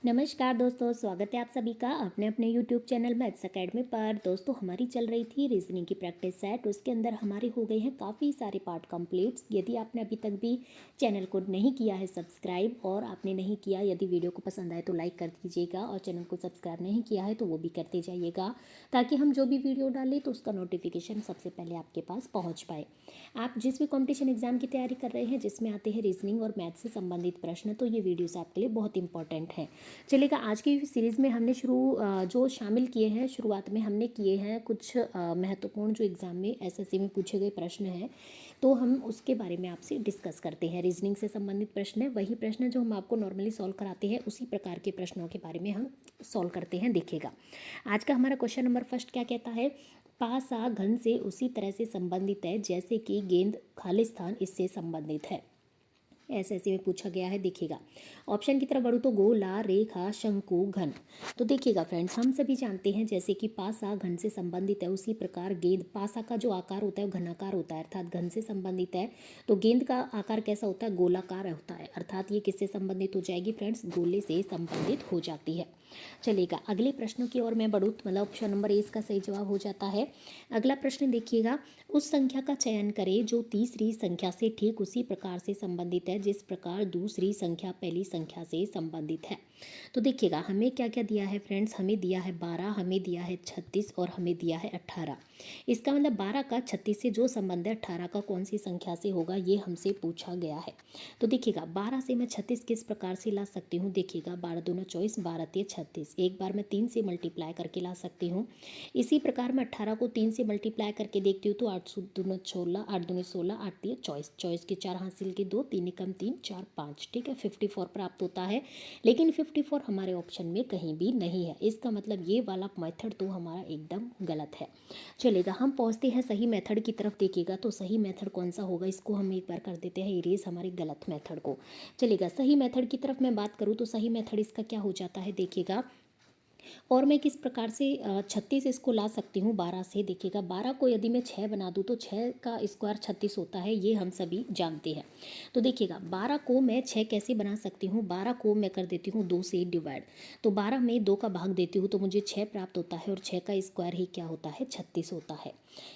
नमस्कार दोस्तों, स्वागत है आप सभी का अपने अपने यूट्यूब चैनल मैथ्स अकेडमी पर। दोस्तों हमारी चल रही थी रीजनिंग की प्रैक्टिस सेट, उसके अंदर हमारे हो गए हैं काफ़ी सारे पार्ट कंप्लीट्स। यदि आपने अभी तक भी चैनल को नहीं किया है सब्सक्राइब, और आपने नहीं किया, यदि वीडियो को पसंद आए तो लाइक कर दीजिएगा, और चैनल को सब्सक्राइब नहीं किया है तो वो भी करते जाइएगा, ताकि हम जो भी वीडियो डालें तो उसका नोटिफिकेशन सबसे पहले आपके पास पहुँच पाए। आप जिस भी कॉम्पिटिशन एग्जाम की तैयारी कर रहे हैं जिसमें आते हैं रीजनिंग और मैथ्स से संबंधित प्रश्न, तो ये वीडियोस आपके लिए बहुत इंपॉर्टेंट है। चलेगा, आज की सीरीज़ में हमने जो शामिल किए हैं, शुरुआत में हमने किए हैं कुछ महत्वपूर्ण जो एग्ज़ाम में एसएससी में पूछे गए प्रश्न हैं, तो हम उसके बारे में आपसे डिस्कस करते हैं। रीजनिंग से संबंधित प्रश्न है, वही प्रश्न जो हम आपको नॉर्मली सॉल्व कराते हैं उसी प्रकार के प्रश्नों के बारे में हम सॉल्व करते हैं। देखिएगा, आज का हमारा क्वेश्चन नंबर फर्स्ट क्या कहता है। पास आ घन से उसी तरह से संबंधित है जैसे कि गेंद खालिस्तान इससे संबंधित है। एसएससी में पूछा गया है। देखिएगा, ऑप्शन की तरफ बढ़ूँ तो गोला, रेखा, शंकु, घन। तो देखिएगा फ्रेंड्स, हम सभी जानते हैं जैसे कि पासा घन से संबंधित है, उसी प्रकार गेंद, पासा का जो आकार होता है वो घनाकार होता है, अर्थात घन से संबंधित है। तो गेंद का आकार कैसा होता है, गोलाकार होता है, अर्थात ये किससे संबंधित हो जाएगी फ्रेंड्स, गोले से संबंधित हो जाती है। चलेगा, अगले प्रश्नों की ओर मैं बढ़ूँ, मतलब ऑप्शन नंबर ए इसका सही जवाब हो जाता है। अगला प्रश्न देखिएगा, उस संख्या का चयन करें जो तीसरी संख्या से ठीक उसी प्रकार से संबंधित है जिस प्रकार दूसरी संख्या पहली संख्या से संबंधित है। तो देखिएगा, हमें क्या क्या दिया है फ्रेंड्स, हमें दिया है 12, हमें दिया है 36 और हमें दिया है 18। इसका मतलब 12 का 36 से जो संबंध है 18 का कौन सी संख्या से होगा, ये हमसे पूछा गया है। तो देखिएगा, 12 से मैं 36 किस प्रकार से ला सकती हूँ। देखिएगा, 12 दूना 24, 12 तिया 36, एक बार मैं 3 से मल्टीप्लाई करके ला सकती हूँ। इसी प्रकार मैं 18 को 3 से मल्टीप्लाई करके देखती हूँ तो 8 दूना 16, 8 दूनी 16, 8 तिया 24, 24 के 4 हासिल के 2, 3 एकम 3, 4 5, ठीक है, 54 प्राप्त होता है। लेकिन 54 हमारे ऑप्शन में कहीं भी नहीं है, इसका मतलब ये वाला मेथड तो हमारा एकदम गलत है। चलेगा, हम पहुँचते हैं सही मेथड की तरफ। देखिएगा, तो सही मेथड कौन सा होगा, इसको हम एक बार कर देते हैं इरेज हमारे गलत मेथड को। चलेगा, सही मेथड की तरफ मैं बात करूँ तो सही मेथड इसका क्या हो जाता है। देखिएगा, और मैं किस प्रकार से 36 इसको ला सकती हूँ 12 से। देखिएगा, 12 को यदि मैं 6 बना दूँ तो 6 का स्क्वायर 36 होता है, ये हम सभी जानते हैं। तो देखिएगा, 12 को मैं 6 कैसे बना सकती हूँ, 12 को मैं कर देती हूँ 2 से डिवाइड। तो 12 में 2 का भाग देती हूँ तो मुझे 6 प्राप्त होता है, और 6 का स्क्वायर ही क्या होता है, 36 होता है।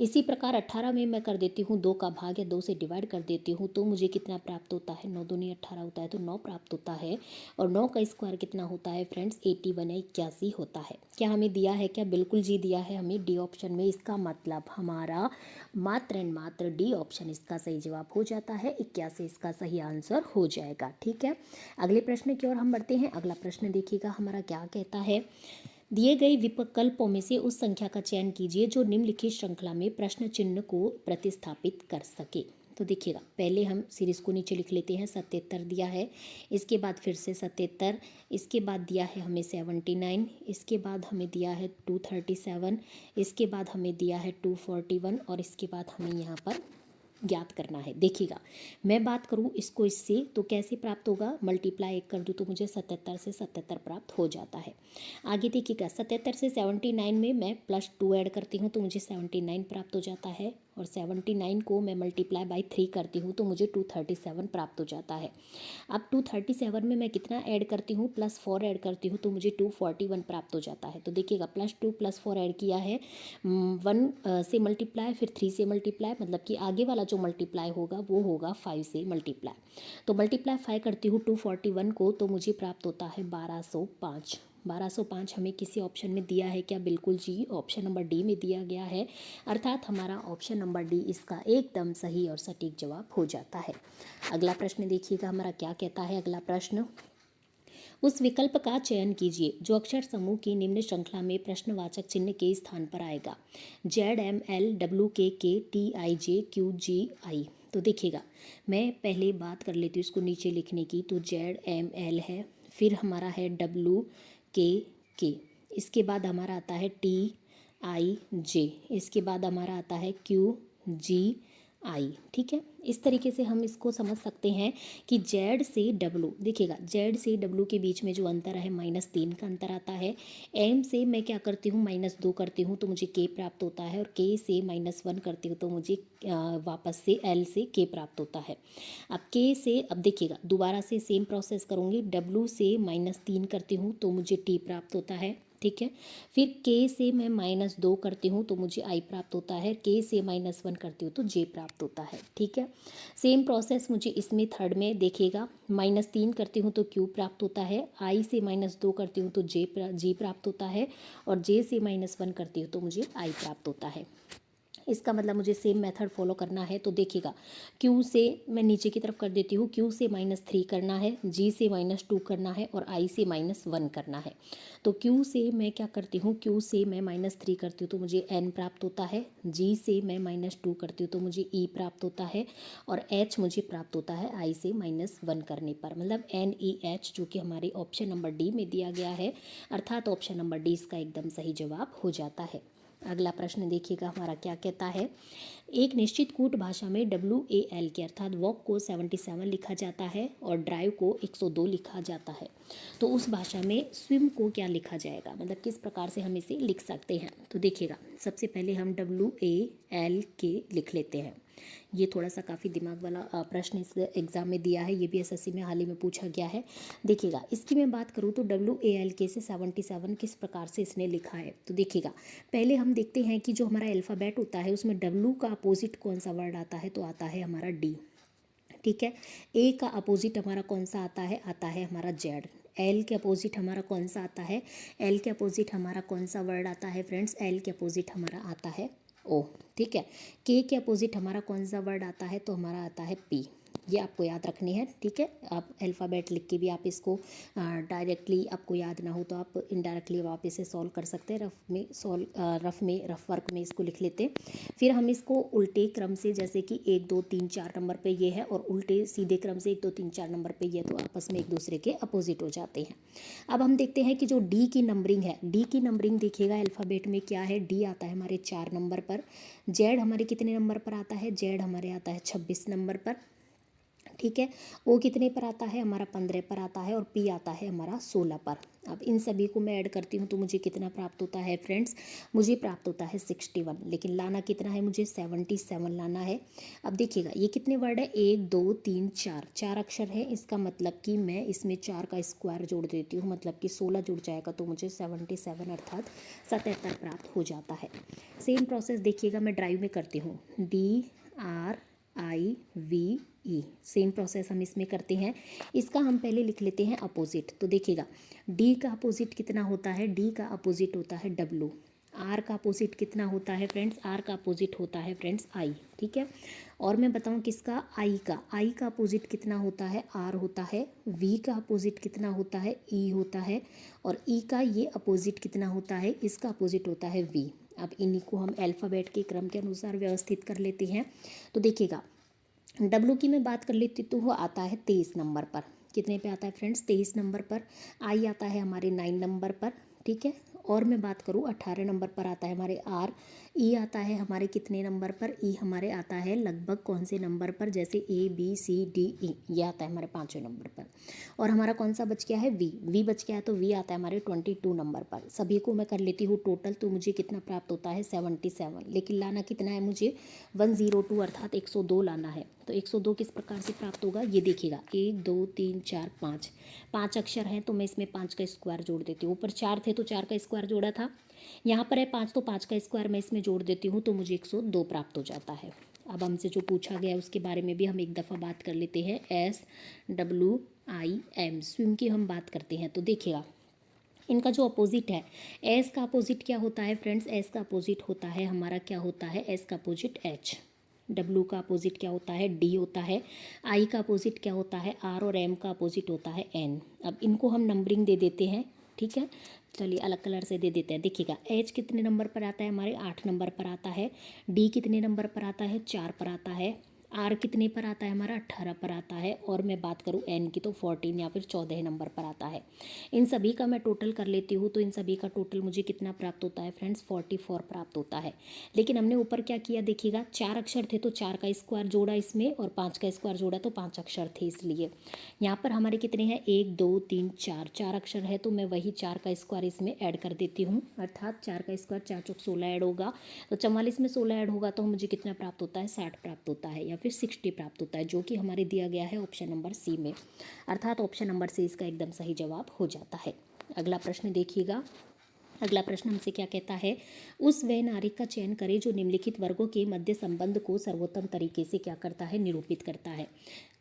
इसी प्रकार 18 में मैं कर देती हूँ 2 का भाग या 2 से डिवाइड कर देती हूँ तो मुझे कितना प्राप्त होता है, 9 दूनी 18 होता है, तो 9 प्राप्त होता है। और 9 का स्क्वायर कितना होता है फ्रेंड्स, 81 या 81 होता है। क्या हमें दिया है, क्या बिल्कुल जी दिया है हमें डी ऑप्शन में। इसका मतलब हमारा मात्र एंड मात्र डी ऑप्शन इसका सही जवाब हो जाता है, 81 इसका सही आंसर हो जाएगा। ठीक है, अगले प्रश्न की ओर हम बढ़ते हैं। अगला प्रश्न देखिएगा हमारा क्या कहता है। दिए गए विकल्पों में से उस संख्या का चयन कीजिए जो निम्नलिखित श्रृंखला में प्रश्न चिन्ह को प्रतिस्थापित कर सके। तो देखिएगा, पहले हम सीरीज़ को नीचे लिख लेते हैं। 77 दिया है, इसके बाद फिर से 77, इसके बाद दिया है हमें 79, इसके बाद हमें दिया है 237, इसके बाद हमें दिया है 241, और इसके बाद हमें यहाँ पर ज्ञात करना है। देखिएगा, मैं बात करूँ इसको इससे तो कैसे प्राप्त होगा, मल्टीप्लाई एक कर दूँ तो मुझे 77 से 77 प्राप्त हो जाता है। आगे देखिएगा, 77 से 79 में मैं +2 ऐड करती हूँ तो मुझे 79 प्राप्त हो जाता है, और 79 को मैं मल्टीप्लाई बाई 3 करती हूँ तो मुझे 237 प्राप्त हो जाता है। अब 237 में मैं कितना ऐड करती हूँ, +4 ऐड करती हूँ तो मुझे 241 प्राप्त हो जाता है। तो देखिएगा, +2 +4 ऐड किया है, 1 से मल्टीप्लाई, फिर 3 से मल्टीप्लाई, मतलब कि आगे वाला जो मल्टीप्लाई होगा वो होगा 5 से मल्टीप्लाई। तो मल्टीप्लाई 5 करती हूँ 241 को तो मुझे प्राप्त होता है 1205। 1205 हमें किसी ऑप्शन में दिया है क्या, बिल्कुल जी, ऑप्शन नंबर डी में दिया गया है, अर्थात हमारा ऑप्शन नंबर डी इसका एकदम सही और सटीक जवाब हो जाता है। अगला प्रश्न देखिएगा हमारा क्या कहता है। अगला प्रश्न, उस विकल्प का चयन कीजिए जो अक्षर समूह की निम्न श्रृंखला में प्रश्नवाचक चिन्ह के स्थान पर आएगा। ZML WKK TIJQGI। तो देखिएगा, मैं पहले बात कर लेती हूँ इसको नीचे लिखने की। तो ZML है, फिर हमारा है WKK, इसके बाद हमारा आता है TIJ, इसके बाद हमारा आता है QGI, आई। ठीक है, इस तरीके से हम इसको समझ सकते हैं कि जेड से डब्लू, देखिएगा जेड से डब्लू के बीच में जो अंतर है -3 का अंतर आता है। एम से मैं क्या करती हूँ -2 करती हूँ तो मुझे के प्राप्त होता है, और के से -1 करती हूँ तो मुझे वापस से एल से के प्राप्त होता है। अब के से, अब देखिएगा दोबारा से सेम प्रोसेस करूँगी, डब्लू से -3 करती हूँ तो मुझे टी प्राप्त होता है। ठीक है, फिर के से मैं -2 करती हूँ तो मुझे आई प्राप्त होता है, के से -1 करती हूँ तो जे प्राप्त होता है। ठीक है, सेम प्रोसेस मुझे इसमें थर्ड में देखिएगा, -3 करती हूँ तो क्यू प्राप्त होता है, आई से -2 करती हूँ तो जी प्राप्त होता है, और जे से -1 करती हूँ तो मुझे आई प्राप्त होता है। इसका मतलब मुझे सेम मेथड फॉलो करना है। तो देखिएगा Q से मैं नीचे की तरफ कर देती हूँ, Q से -3 करना है, G से -2 करना है, और I से -1 करना है। तो Q से मैं क्या करती हूँ, Q से मैं -3 करती हूँ तो मुझे N प्राप्त होता है, G से मैं -2 करती हूँ तो मुझे E प्राप्त होता है, और H मुझे प्राप्त होता है I से -1 करने पर, मतलब NEH, जो कि हमारे ऑप्शन नंबर डी में दिया गया है, अर्थात ऑप्शन नंबर डी इसका एकदम सही जवाब हो जाता है। अगला प्रश्न देखिएगा हमारा क्या कहता है। एक निश्चित कूट भाषा में WAL के अर्थात वॉक को 77 लिखा जाता है और ड्राइव को 102 लिखा जाता है, तो उस भाषा में स्विम को क्या लिखा जाएगा, मतलब किस प्रकार से हम इसे लिख सकते हैं। तो देखिएगा सबसे पहले हम WALK लिख लेते हैं। ये थोड़ा सा काफ़ी दिमाग वाला प्रश्न इस एग्ज़ाम में दिया है, ये भी SSC में हाल ही में पूछा गया है। देखिएगा इसकी मैं बात करूँ तो WALK से 77 किस प्रकार से इसने लिखा है। तो देखिएगा पहले हम देखते हैं कि जो हमारा अल्फ़ाबेट होता है उसमें W का अपोजिट कौन सा वर्ड आता है, तो आता है हमारा D। ठीक है, A का अपोजिट हमारा कौन सा आता है हमारा Z। L के अपोजिट हमारा कौन सा आता है, L के अपोजिट हमारा कौन सा वर्ड आता है फ्रेंड्स, L के अपोजिट हमारा आता है O। ठीक है, K के अपोजिट हमारा कौन सा वर्ड आता है, तो हमारा आता है P। ये आपको याद रखनी है। ठीक है, आप अल्फ़ाबेट लिख के भी आप इसको डायरेक्टली आपको याद ना हो तो आप इनडायरेक्टली आप इसे सॉल्व कर सकते हैं। रफ वर्क में इसको लिख लेते हैं। फिर हम इसको उल्टे क्रम से, जैसे कि 1 2 3 4 नंबर पे ये है, और उल्टे सीधे क्रम से 1 2 3 4 नंबर पे ये, तो आपस में एक दूसरे के अपोजिट हो जाते हैं। अब हम देखते हैं कि जो डी की नंबरिंग है, डी की नंबरिंग देखिएगा अल्फ़ाबेट में क्या है, डी आता है हमारे 4 नंबर पर, जेड हमारे कितने नंबर पर आता है, जेड हमारे आता है 26 नंबर पर। ठीक है, ओ कितने पर आता है, हमारा 15 पर आता है, और पी आता है हमारा 16 पर। अब इन सभी को मैं ऐड करती हूँ तो मुझे कितना प्राप्त होता है फ्रेंड्स, मुझे प्राप्त होता है 61, लेकिन लाना कितना है, मुझे 77 लाना है। अब देखिएगा ये कितने वर्ड है, 1 2 3 4, 4 अक्षर है, इसका मतलब कि मैं इसमें 4 का स्क्वायर जोड़ देती हूँ, मतलब कि 16 जुड़ जाएगा तो मुझे 77 अर्थात 77 प्राप्त हो जाता है। सेम प्रोसेस देखिएगा मैं ड्राइव में करती हूँ, DRIVE, सेम प्रोसेस हम इसमें करते हैं। इसका हम पहले लिख लेते हैं अपोजिट। तो देखिएगा डी का अपोजिट कितना होता है, डी का अपोजिट होता है W। आर का अपोजिट कितना होता है फ्रेंड्स, आर का अपोजिट होता है फ्रेंड्स आई। ठीक है, और मैं बताऊं किसका, आई का अपोजिट कितना होता है, आर होता है। वी का अपोजिट कितना होता है, ई होता है। और ई का ये अपोजिट कितना होता है, इसका अपोजिट होता है वी। अब इन्हीं को हम अल्फ़ाबेट के क्रम के अनुसार व्यवस्थित कर लेते हैं। तो देखिएगा डब्लू की मैं बात कर लेती तो वो आता है 23 नंबर पर, कितने पे आता है फ्रेंड्स, 23 नंबर पर। आई आता है हमारे 9 नंबर पर। ठीक है, और मैं बात करूँ 18 नंबर पर आता है हमारे आर। ई आता है हमारे कितने नंबर पर, ई हमारे आता है लगभग कौन से नंबर पर, जैसे ABCDE, ये आता है हमारे 5वें नंबर पर। और हमारा कौन सा बच गया है, वी बच गया है, तो वी आता है हमारे 22 नंबर पर। सभी को मैं कर लेती हूँ टोटल, तो मुझे कितना प्राप्त होता है 77, लेकिन लाना कितना है मुझे 102 अर्थात 102 लाना है। तो 102 किस प्रकार से प्राप्त होगा, ये देखिएगा 1 2 3 4 5, 5 अक्षर हैं तो मैं इसमें 5 का स्क्वायर जोड़ देती हूँ। ऊपर 4 थे तो 4 का स्क्वायर जोड़ा था, यहाँ पर है 5 तो 5 का स्क्वायर मैं इसमें जोड़ देती हूँ तो मुझे 102 प्राप्त हो जाता है। अब हमसे जो पूछा गया है उसके बारे में भी हम एक दफ़ा बात कर लेते हैं। SWIM, स्विम की हम बात करते हैं। तो देखिएगा इनका जो अपोजिट है, एस का अपोजिट क्या होता है फ्रेंड्स, एस का अपोजिट होता है हमारा, क्या होता है, एस का अपोजिट H। डब्लू का अपोजिट क्या होता है, D होता है। आई का अपोजिट क्या होता है, R, और M का अपोजिट होता है N। अब इनको हम नंबरिंग दे देते हैं। ठीक है, चलिए अलग कलर से दे देते हैं। देखिएगा H कितने नंबर पर आता है, हमारे 8 नंबर पर आता है। D कितने नंबर पर आता है, 4 पर आता है। आर कितने पर आता है हमारा 18 पर आता है, और मैं बात करूँ एन की तो 14 या फिर 14 नंबर पर आता है। इन सभी का मैं टोटल कर लेती हूँ तो इन सभी का टोटल मुझे कितना प्राप्त होता है फ्रेंड्स, 44 प्राप्त होता है। लेकिन हमने ऊपर क्या किया देखिएगा, 4 अक्षर थे तो 4 का स्क्वायर जोड़ा इसमें, और 5 का स्क्वायर जोड़ा तो 5 अक्षर थे, इसलिए यहाँ पर हमारे कितने हैं 1 2 3 4, 4 अक्षर है तो मैं वही 4 का स्क्वायर इसमें ऐड कर देती हूँ, अर्थात 4 का स्क्वायर 4 चौक 16 ऐड होगा, तो 44 में 16 ऐड होगा तो मुझे कितना प्राप्त होता है 60 प्राप्त होता है, या फिर 60 प्राप्त होता है, जो कि हमारे दिया गया है ऑप्शन नंबर सी में, अर्थात ऑप्शन नंबर सी इसका एकदम सही जवाब हो जाता है। अगला प्रश्न देखिएगा। अगला प्रश्न हमसे क्या कहता है, उस वह नारिक का चयन करें जो निम्नलिखित वर्गों के मध्य संबंध को सर्वोत्तम तरीके से क्या करता है, निरूपित करता है।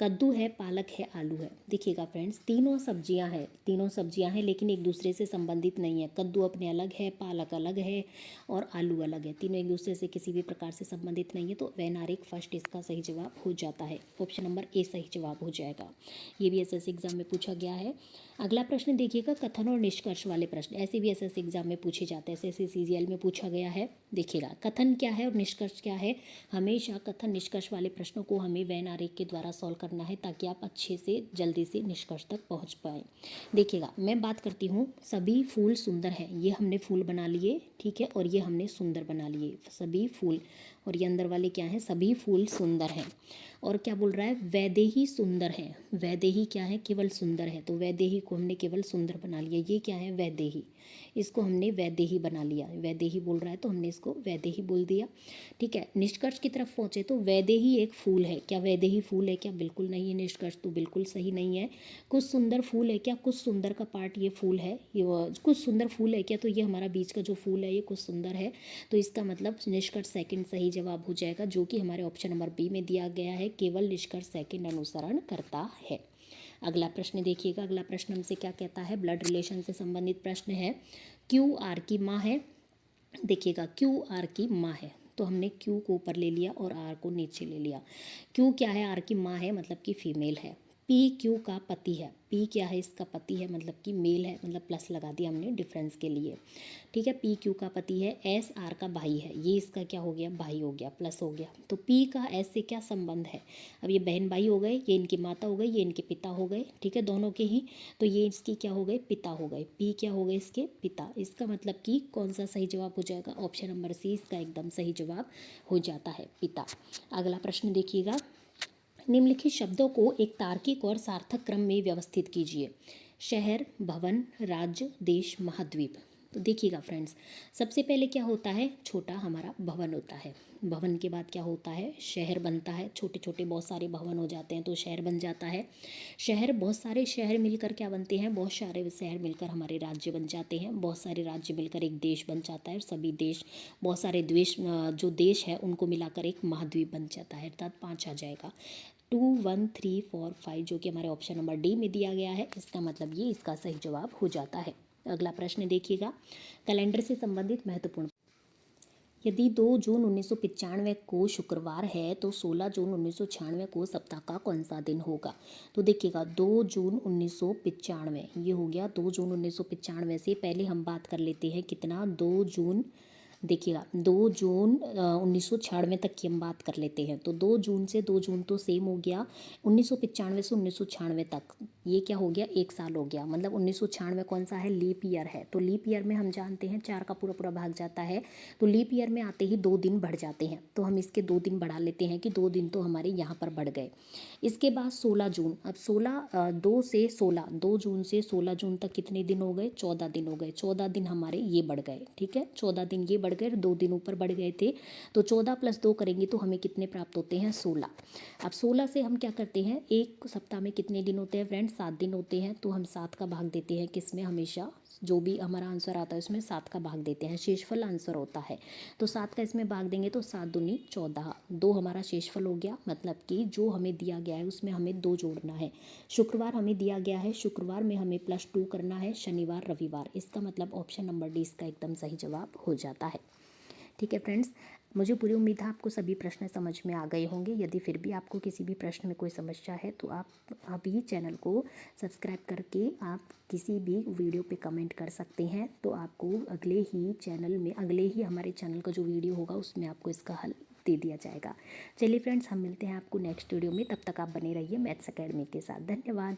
कद्दू है, पालक है, आलू है। देखिएगा फ्रेंड्स, तीनों सब्जियां हैं लेकिन एक दूसरे से संबंधित नहीं है। कद्दू अपने अलग है, पालक अलग है और आलू अलग है, तीनों एक दूसरे से किसी भी प्रकार से संबंधित नहीं है, तो वह नारिक फर्स्ट इसका सही जवाब हो जाता है, ऑप्शन नंबर ए सही जवाब हो जाएगा। ये भी एसएससी एग्जाम में पूछा गया है। अगला प्रश्न देखिएगा, कथन और निष्कर्ष वाले प्रश्न, ऐसे भी एसएससी एग्जाम में पूछे जाते हैं, एसएससी सीजीएल में पूछा गया है। देखिएगा कथन क्या है और निष्कर्ष क्या है, हमेशा कथन निष्कर्ष वाले प्रश्नों को हमें वेन आरेख के द्वारा सॉल्व करना है ताकि आप अच्छे से जल्दी से निष्कर्ष तक पहुंच पाएँ। देखिएगा मैं बात करती हूँ, सभी फूल सुंदर हैं, ये हमने फूल बना लिए, ठीक है, और ये हमने सुंदर बना लिए, सभी फूल, और ये अंदर वाले क्या हैं, सभी फूल सुंदर हैं। और क्या बोल रहा है, वैदेही सुंदर है, वैदेही क्या है, केवल सुंदर है, तो वैदेही को हमने केवल सुंदर बना लिया, ये क्या है वैदेही, इसको हमने वैदेही बना लिया, वैदेही बोल रहा है तो हमने इसको वैदेही बोल दिया, ठीक है। निष्कर्ष की तरफ पहुंचे तो वैदेही एक फूल है, क्या वैदेही फूल है क्या, बिल्कुल नहीं है, निष्कर्ष तो बिल्कुल सही नहीं है। कुछ सुंदर फूल है क्या, कुछ सुंदर का पार्ट ये फूल है, ये कुछ सुंदर फूल है क्या, तो ये हमारा बीच का जो फूल है ये कुछ सुंदर है, तो इसका मतलब निष्कर्ष सेकंड सही जवाब हो जाएगा, जो कि हमारे ऑप्शन नंबर बी में दिया गया है, केवल निष्कर्ष सेकंड अनुसरण करता है। अगला प्रश्न देखिएगा। अगला प्रश्न हमसे क्या कहता है, ब्लड रिलेशन से संबंधित प्रश्न है। क्यू आर की माँ है, देखिएगा क्यू आर की माँ है तो हमने क्यू को ऊपर ले लिया और आर को नीचे ले लिया। क्यू क्या है, आर की माँ है मतलब कि फीमेल है। पी क्यू का पति है, पी क्या है इसका पति है मतलब कि मेल है, मतलब प्लस लगा दिया हमने डिफरेंस के लिए, ठीक है। पी क्यू का पति है। एस आर का भाई है, ये इसका क्या हो गया, भाई हो गया, प्लस हो गया। तो पी का एस से क्या संबंध है, अब ये बहन भाई हो गए, ये इनकी माता हो गई, ये इनके पिता हो गए, ठीक है, दोनों के ही, तो ये इसकी क्या हो गए, पिता हो गए, पी क्या हो गए इसके पिता, इसका मतलब कि कौन सा सही जवाब हो जाएगा, ऑप्शन नंबर सी इसका एकदम सही जवाब हो जाता है, पिता। अगला प्रश्न देखिएगा, निम्नलिखित शब्दों को एक तार्किक और सार्थक क्रम में व्यवस्थित कीजिए। शहर, भवन, राज्य, देश, महाद्वीप। तो देखिएगा फ्रेंड्स, सबसे पहले क्या होता है, छोटा हमारा भवन होता है, भवन के बाद क्या होता है, शहर बनता है, छोटे छोटे बहुत सारे भवन हो जाते हैं तो शहर बन जाता है। शहर, बहुत सारे शहर मिलकर क्या बनते हैं, बहुत सारे शहर मिलकर हमारे राज्य बन जाते हैं, बहुत सारे राज्य मिलकर एक देश बन जाता है, और सभी देश, बहुत सारे जो देश है उनको मिलाकर एक महाद्वीप बन जाता है, अर्थात 5 आ जाएगा। 2 1 3 4 5 जो कि हमारे ऑप्शन नंबर डी में दिया गया है, इसका मतलब ये इसका सही जवाब हो जाता है। अगला प्रश्न देखिएगा, कैलेंडर से संबंधित महत्वपूर्ण, यदि 2 जून 1995 को शुक्रवार है तो 16 जून 1996 को सप्ताह का कौन सा दिन होगा। तो देखिएगा 2 जून 1995 ये हो गया, 2 जून 1995 से पहले हम बात कर लेते हैं कितना, 2 जून, देखिएगा 2 जून 1996 तक की हम बात कर लेते हैं, तो 2 जून से 2 जून तो सेम हो गया, 1995 से 1996 तक ये क्या हो गया, एक साल हो गया, मतलब 1996 कौन सा है, लीप ईयर है, तो लीप ईयर में हम जानते हैं 4 का पूरा पूरा भाग जाता है, तो लीप ईयर में आते ही 2 दिन बढ़ जाते हैं, तो हम इसके 2 दिन बढ़ा लेते हैं कि 2 दिन तो हमारे यहाँ पर बढ़ गए। इसके बाद 16 जून, अब 2 से 16, 2 जून से 16 जून तक कितने दिन हो गए, 14 दिन हो गए, 14 दिन हमारे ये बढ़ गए, ठीक है, 14 दिन ये बढ़ गए, 2 दिन ऊपर बढ़ गए थे, तो 14 + 2 करेंगे तो हमें कितने प्राप्त होते हैं, 16। अब 16 से हम क्या करते हैं, एक सप्ताह में कितने दिन होते हैं फ्रेंड्स, 7 दिन होते हैं, तो हम 7 का भाग देते हैं किसमें, हमेशा जो भी हमारा आंसर आता है उसमें 7 का भाग देते हैं, शेषफल आंसर होता है, तो 7 का इसमें भाग देंगे तो 7 दूनी 14, 2 हमारा शेषफल हो गया, मतलब कि जो हमें दिया गया है उसमें हमें 2 जोड़ना है। शुक्रवार हमें दिया गया है, शुक्रवार में हमें +2 करना है, शनिवार रविवार, इसका मतलब ऑप्शन नंबर डी इसका एकदम सही जवाब हो जाता है। ठीक है फ्रेंड्स, मुझे पूरी उम्मीद है आपको सभी प्रश्न समझ में आ गए होंगे। यदि फिर भी आपको किसी भी प्रश्न में कोई समस्या है तो आप अभी चैनल को सब्सक्राइब करके आप किसी भी वीडियो पे कमेंट कर सकते हैं, तो आपको अगले ही हमारे चैनल का जो वीडियो होगा उसमें आपको इसका हल दे दिया जाएगा। चलिए फ्रेंड्स, हम मिलते हैं आपको नेक्स्ट वीडियो में, तब तक आप बने रहिए मैथ्स अकेडमी के साथ। धन्यवाद।